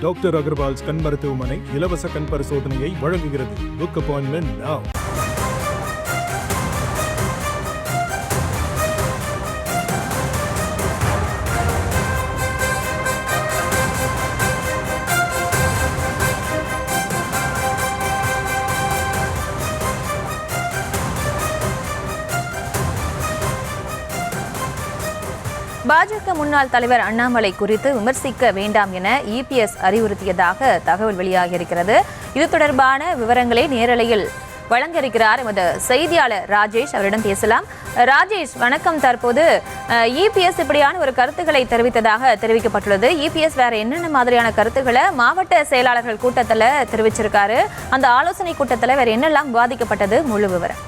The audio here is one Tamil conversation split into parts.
டாக்டர் அகர்வால்ஸ் கண் மருத்துவமனை இலவச கண் பரிசோதனையை வழங்குகிறது. புக் அப்பாயின்மெண்ட் நவ. பாஜக முன்னாள் தலைவர் அண்ணாமலை குறித்து விமர்சிக்க வேண்டாம் என இபிஎஸ் அறிவுறுத்தியதாக தகவல் வெளியாகியிருக்கிறது. இது தொடர்பான விவரங்களை நேரலையில் வழங்க இருக்கிறார் எமது செய்தியாளர் ராஜேஷ். அவரிடம் பேசலாம். ராஜேஷ் வணக்கம். தற்போது இபிஎஸ் இப்படியான ஒரு கருத்துக்களை தெரிவித்ததாக தெரிவிக்கப்பட்டுள்ளது. இபிஎஸ் வேற என்னென்ன மாதிரியான கருத்துக்களை மாவட்ட செயலாளர்கள் கூட்டத்தில் தெரிவிச்சிருக்காரு? அந்த ஆலோசனை கூட்டத்தில் வேற என்னெல்லாம் விவாதிக்கப்பட்டது? முழு விவரம்.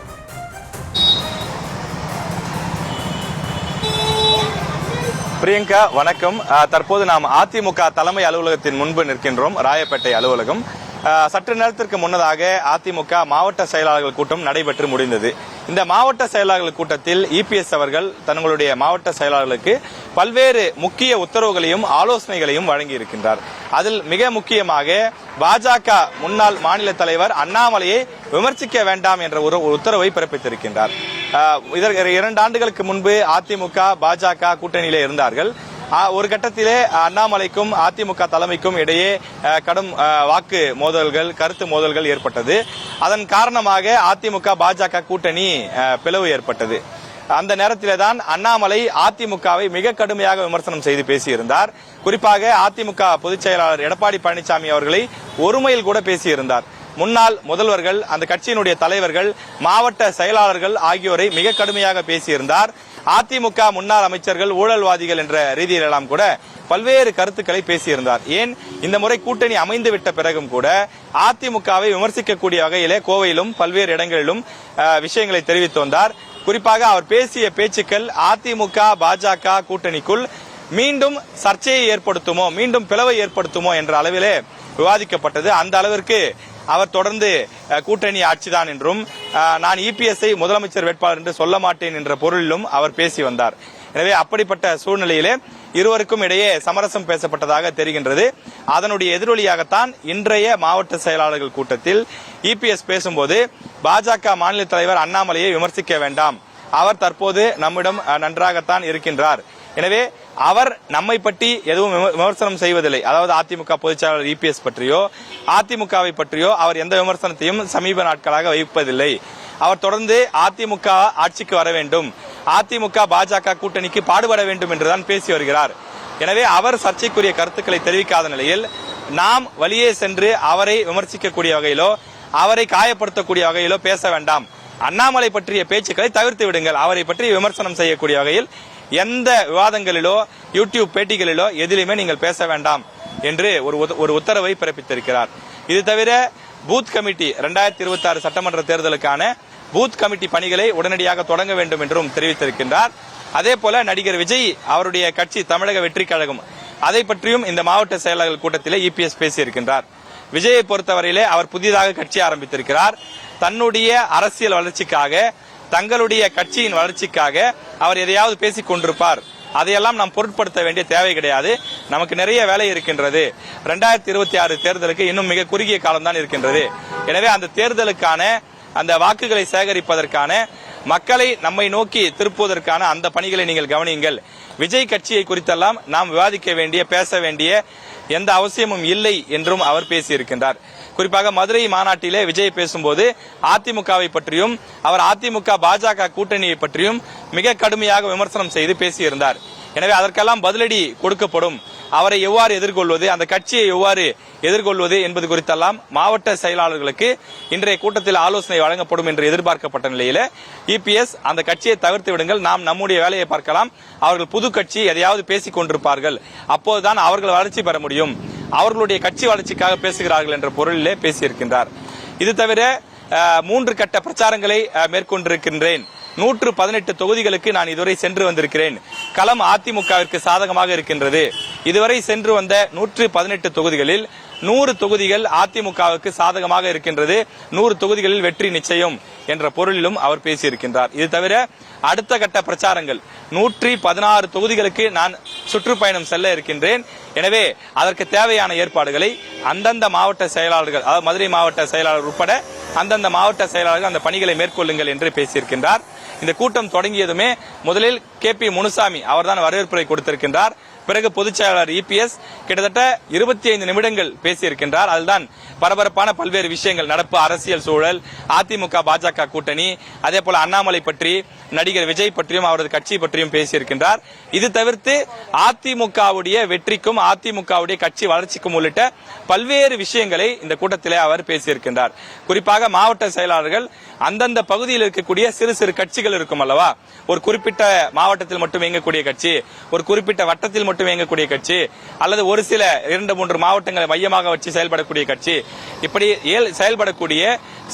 பிரியங்கா வணக்கம். தற்போது நாம் அதிமுக தலைமை அலுவலகத்தின் முன்பு நிற்கின்றோம். ராயப்பேட்டை அலுவலகம். சற்று நேரத்திற்கு முன்னதாக அதிமுக மாவட்ட செயலாளர்கள் கூட்டம் நடைபெற்று முடிந்தது. இந்த மாவட்ட செயலாளர்கள் கூட்டத்தில் இபிஎஸ் அவர்கள் தங்களுடைய மாவட்ட செயலாளர்களுக்கு பல்வேறு முக்கிய உத்தரவுகளையும் ஆலோசனைகளையும் வழங்கி இருக்கின்றார். அதில் மிக முக்கியமாக பாஜக முன்னாள் மாநில தலைவர் அண்ணாமலையை விமர்சிக்க வேண்டாம் என்ற ஒரு உத்தரவை பிறப்பித்திருக்கின்றார். இதற்கு 2 ஆண்டுகளுக்கு முன்பு அதிமுக பாஜக கூட்டணியிலே இருந்தார்கள். ஒரு கட்டத்திலே அண்ணாமலைக்கும் அதிமுக தலைமைக்கும் இடையே கடும் வாக்கு மோதல்கள், கருத்து மோதல்கள் ஏற்பட்டது. அதன் காரணமாக அதிமுக பாஜக கூட்டணி பிளவு ஏற்பட்டது. அந்த நேரத்திலே தான் அண்ணாமலை அதிமுகவை மிக கடுமையாக விமர்சனம் செய்து பேசியிருந்தார். குறிப்பாக அதிமுக பொதுச் செயலாளர் எடப்பாடி பழனிசாமி அவர்களை ஒருமையில் கூட பேசியிருந்தார். முன்னாள் முதல்வர்கள், அந்த கட்சியினுடைய தலைவர்கள், மாவட்ட செயலாளர்கள் ஆகியோரை மிக கடுமையாக பேசியிருந்தார். அதிமுக முன்னாள் அமைச்சர்கள் ஊழல்வாதிகள் என்ற ரீதியிலெல்லாம் கூட பல்வேறு கருத்துக்களை பேசியிருந்தார். ஏன் இந்த முறை கூட்டணி அமைந்து விட்ட பிறகும் கூட அதிமுகவை விமர்சிக்கக்கூடிய வகையிலே கோவையிலும் பல்வேறு இடங்களிலும் விஷயங்களை தெரிவித்து வந்தார். குறிப்பாக அவர் பேசிய பேச்சுக்கள் அதிமுக பாஜக கூட்டணிக்குள் மீண்டும் சர்ச்சையை ஏற்படுத்துமோ, மீண்டும் பிளவை ஏற்படுத்துமோ என்ற அளவிலே விவாதிக்கப்பட்டது. அந்த அளவிற்கு அவர் தொடர்ந்து கூட்டணி ஆட்சிதான் என்றும், நான் இபிஎஸ்ஐ முதலமைச்சர் வேட்பாளர் என்று சொல்ல மாட்டேன் என்ற பொருளிலும் அவர் பேசி வந்தார். எனவே அப்படிப்பட்ட சூழ்நிலையிலே இருவருக்கும் இடையே சமரசம் பேசப்பட்டதாக தெரிகின்றது. அதனுடைய எதிரொலியாகத்தான் இன்றைய மாவட்ட செயலாளர்கள் கூட்டத்தில் இபிஎஸ் பேசும்போது பாஜக மாநில தலைவர் அண்ணாமலையை விமர்சிக்க வேண்டாம், அவர் தற்போது நம்மிடம் நன்றாகத்தான் இருக்கின்றார், எனவே அவர் நம்மை பற்றி எதுவும் விமர்சனம் செய்வதில்லை. அதாவது அதிமுக பொதுச் செயலாளர் இபிஎஸ் பற்றியோ அதிமுகவை பற்றியோ அவர் எந்த விமர்சனத்தையும் சமீப நாட்களாக வைப்பதில்லை. அவர் தொடர்ந்து அதிமுக ஆட்சிக்கு வர வேண்டும், அதிமுக பாஜக கூட்டணிக்கு பாடுபட வேண்டும் என்றுதான் பேசி வருகிறார். எனவே அவர் சர்ச்சைக்குரிய கருத்துக்களை தெரிவிக்காத நிலையில் நாம் வழியே சென்று அவரை விமர்சிக்கக்கூடிய வகையிலோ அவரை காயப்படுத்தக்கூடிய வகையிலோ பேச வேண்டாம், அண்ணாமலை பற்றிய பேச்சுக்களை தவிர்த்து விடுங்கள், அவரை பற்றி விமர்சனம் செய்யக்கூடிய வகையில் எந்த விவாதங்களிலோ யூடியூப் பேட்டிகளிலோ எதிலுமே நீங்கள் பேச வேண்டாம் என்று ஒரு உத்தரவை பிறப்பித்திருக்கிறார். இது தவிர பூத் கமிட்டி 2026 சட்டமன்ற தேர்தலுக்கான பூத் கமிட்டி பணிகளை உடனடியாக தொடங்க வேண்டும் என்றும் தெரிவித்திருக்கின்றார். அதே போல நடிகர் விஜய் அவருடைய கட்சி தமிழக வெற்றி கழகம், அதை பற்றியும் இந்த மாவட்ட செயலாளர்கள் கூட்டத்திலே இபிஎஸ் பேசியிருக்கின்றார். விஜயை பொறுத்தவரையிலே அவர் புதிதாக கட்சி ஆரம்பித்திருக்கிறார். தன்னுடைய அரசியல் வளர்ச்சிக்காக, தங்களுடைய கட்சியின் வளர்ச்சிக்காக அவர் எதையாவது பேசிக் கொண்டிருப்பார். அதையெல்லாம் நாம் பொருட்படுத்த வேண்டிய தேவை கிடையாது. நமக்கு நிறைய வேலை இருக்கின்றது. 2026 தேர்தலுக்கு இன்னும் மிக குறுகிய காலம்தான் இருக்கின்றது. எனவே அந்த தேர்தலுக்கான அந்த வாக்குகளை சேகரிப்பதற்கான, மக்களை நம்மை நோக்கி திருப்புவதற்கான அந்த பணிகளை நீங்கள் கவனியுங்கள். விஜய் கட்சியை குறித்தெல்லாம் நாம் விவாதிக்க வேண்டிய, பேச வேண்டிய எந்த அவசியமும் இல்லை என்றும் அவர் பேசியிருக்கின்றார். குறிப்பாக மதுரை மாநாட்டிலே விஜய் பேசும்போது அதிமுகவை பற்றியும் அவர் அதிமுக பாஜக கூட்டணியை பற்றியும் மிக கடுமையாக விமர்சனம் செய்து பேசியிருந்தார். எனவே அதற்கெல்லாம் பதிலடி கொடுக்கப்படும். அவரை எவ்வாறு எதிர்கொள்வது, அந்த கட்சியை எவ்வாறு எதிர்கொள்வது என்பது குறித்தெல்லாம் மாவட்ட செயலாளர்களுக்கு இன்றைய கூட்டத்தில் ஆலோசனை வழங்கப்படும் என்று எதிர்பார்க்கப்பட்ட நிலையில இபிஎஸ் அந்த கட்சியை தவிர்த்து விடுங்கள், நாம் நம்முடைய வேலையை பார்க்கலாம், அவர்கள் புது கட்சி எதையாவது பேசிக் கொண்டிருப்பார்கள், அப்போதுதான் அவர்கள் வளர்ச்சி பெற முடியும், அவர்களுடைய கட்சி வளர்ச்சிக்காக பேசுகிறார்கள் என்ற பொருளிலே பேசியிருக்கின்றார். இது தவிர 3 கட்ட பிரச்சாரங்களை மேற்கொண்டிருக்கின்றேன், 118 தொகுதிகளுக்கு நான் இதுவரை சென்று வந்திருக்கிறேன். களம் அதிமுகவிற்கு சாதகமாக இருக்கின்றது. இதுவரை சென்று வந்த 118 தொகுதிகளில் 100 தொகுதிகள் அதிமுகவுக்கு சாதகமாக இருக்கின்றது. 100 தொகுதிகளில் வெற்றி நிச்சயம் என்ற பொருளிலும் அவர் பேசியிருக்கின்றார். இது தவிர அடுத்த கட்ட பிரச்சாரங்கள் 116 தொகுதிகளுக்கு நான் சுற்றுப்பயணம் செல்ல இருக்கின்றேன். எனவே அதற்கு தேவையான ஏற்பாடுகளை அந்தந்த மாவட்ட செயலாளர்கள், அதாவது மதுரை மாவட்ட செயலாளர் உட்பட அந்தந்த மாவட்ட செயலாளர்கள் அந்த பணிகளை மேற்கொள்ளுங்கள் என்று பேசியிருக்கின்றார். இந்த கூட்டம் தொடங்கியதுமே முதலில் KP முனுசாமி அவர்தான் வரவேற்புரை கொடுத்திருக்கின்றார். பிறகு பொதுச் செயலாளர் EPS கிட்டத்தட்ட 25 நிமிடங்கள் பேசியிருக்கின்றார். அதுதான் பரபரப்பான பல்வேறு விஷயங்கள், நடப்பு அரசியல் சூழல், அதிமுக பாஜக கூட்டணி, அதே போல அண்ணாமலை பற்றி, நடிகர் விஜய் பற்றியும் அவரது கட்சி பற்றியும் பேசியிருக்கின்றார். இது தவிர்த்து அதிமுகவுடைய வெற்றிக்கும் அதிமுகவுடைய கட்சி வளர்ச்சிக்கும் உள்ளிட்ட பல்வேறு விஷயங்களை இந்த கூட்டத்திலே அவர் பேசியிருக்கின்றார். குறிப்பாக மாவட்ட செயலாளர்கள் அந்தந்த பகுதியில் இருக்கக்கூடிய சிறு சிறு கட்சிகள் இருக்கும் அல்லவா, ஒரு குறிப்பிட்ட மாவட்டத்தில் மட்டும் இயங்கக்கூடிய கட்சி, ஒரு குறிப்பிட்ட வட்டத்தில் மட்டும் இயங்கக்கூடிய கட்சி, அல்லது ஒரு சில 2-3 மாவட்டங்களை மையமாக வச்சு செயல்படக்கூடிய கட்சி, இப்படி செயல்படக்கூடிய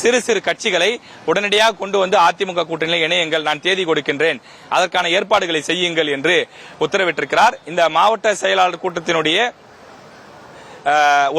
சிறு சிறு கட்சிகளை உடனடியாக கொண்டு வந்து அதிமுக கூட்டணியில் இணையுங்கள், நான் தேதி கொடுக்கின்றேன், அதற்கான ஏற்பாடுகளை செய்யுங்கள் என்று உத்தரவிட்டிருக்கிறார். இந்த மாவட்ட செயலாளர் கூட்டத்தினுடைய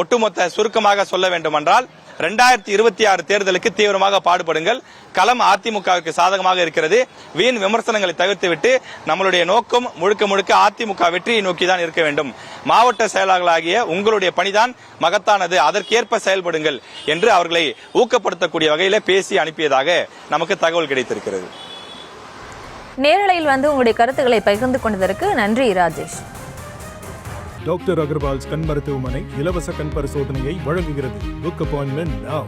ஒட்டுமொத்த சுருக்கமாக சொல்ல வேண்டுமென்றால் 2026 தேர்தலுக்கு தீவிரமாக பாடுபடுங்கள். களம் அதிமுகவுக்கு சாதகமாக இருக்கிறது. வீண் விமர்சனங்களை தவிர்த்துவிட்டு நம்மளுடைய நோக்கம் முழுக்க முழுக்க அதிமுக வெற்றியை நோக்கி தான் இருக்க வேண்டும். மாவட்ட செயலாளர்களாகிய உங்களுடைய பணிதான் மகத்தானது, அதற்கேற்ப செயல்படுங்கள் என்று அவர்களை ஊக்கப்படுத்தக்கூடிய வகையில பேசி அனுப்பியதாக நமக்கு தகவல் கிடைத்திருக்கிறது. நேரலையில் வந்து உங்களுடைய கருத்துக்களை பகிர்ந்து கொண்டதற்கு நன்றி ராஜேஷ். டாக்டர் அகர்வால்ஸ் கண் மருத்துவமனை இலவச கண் பரிசோதனையை வழங்குகிறது. Book appointment now.